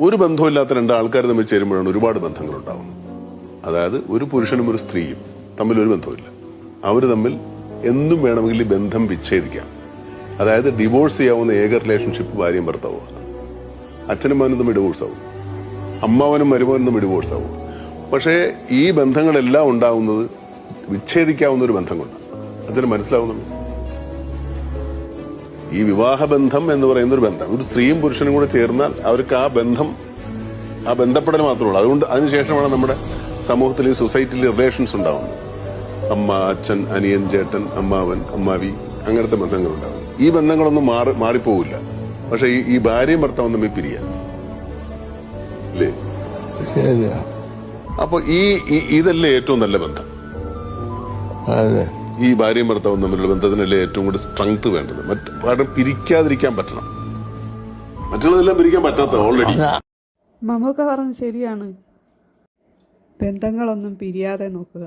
ഒരു ബന്ധമില്ലാത്ത രണ്ട് ആൾക്കാർ തമ്മിൽ ചേരുമ്പോഴാണ് ഒരുപാട് ബന്ധങ്ങൾ ഉണ്ടാവുന്നത്. അതായത് ഒരു പുരുഷനും ഒരു സ്ത്രീയും തമ്മിൽ ഒരു ബന്ധമില്ല. അവർ തമ്മിൽ എന്തും വേണമെങ്കിൽ ഈ ബന്ധം വിച്ഛേദിക്കാം. അതായത് ഡിവോഴ്സ് ചെയ്യാവുന്ന ഏക റിലേഷൻഷിപ്പ് ഭാര്യയും ഭർത്താവുമാണ്. അച്ഛനും മകനും തമ്മിൽ ഡിവോഴ്സ് ആവും, അമ്മാവനും മരുമകനും തമ്മിൽ ഡിവോഴ്സ് ആവും. പക്ഷേ ഈ ബന്ധങ്ങളെല്ലാം ഉണ്ടാവുന്നത് വിച്ഛേദിക്കാവുന്ന ഒരു ബന്ധം കൊണ്ടാണ്. അതിന് മനസ്സിലാവുന്നുണ്ട്. ഈ വിവാഹബന്ധം എന്ന് പറയുന്ന ഒരു ബന്ധം, ഒരു സ്ത്രീയും പുരുഷനും കൂടെ ചേർന്നാൽ അവർക്ക് ആ ബന്ധപ്പെടൽ മാത്രമേ ഉള്ളൂ. അതുകൊണ്ട് അതിനുശേഷമാണ് നമ്മുടെ സമൂഹത്തിൽ, സൊസൈറ്റിയിൽ റിലേഷൻസ് ഉണ്ടാവുന്നത്. അമ്മ, അച്ഛൻ, അനിയൻ, ചേട്ടൻ, അമ്മാവൻ, അമ്മാവി, അങ്ങനത്തെ ബന്ധങ്ങൾ ഉണ്ടാവും. ഈ ബന്ധങ്ങളൊന്നും മാറിപ്പോവില്ല. പക്ഷെ ഈ ഭാര്യയും ഭർത്താവും തമ്മിൽ പിരിയാം അല്ലേ? അപ്പൊ ഇതല്ലേ ഏറ്റവും നല്ല ബന്ധം? ഈ ഭാര്യയും ഭർത്താവും തമ്മിലുള്ള ബന്ധത്തിനല്ലേ ഏറ്റവും കൂടുതൽ സ്ട്രെങ്ത് വേണ്ടത്. കാരണം പിരിക്കാതിരിക്കാൻ പറ്റണം. മറ്റുള്ളതെല്ലാം പിരിക്കാൻ പറ്റാത്ത ഓൾറെഡി. മമ്മൂക്ക പറഞ്ഞ് ശരിയാണ്. ബന്ധങ്ങളൊന്നും പിരിയാതെ നോക്കുക.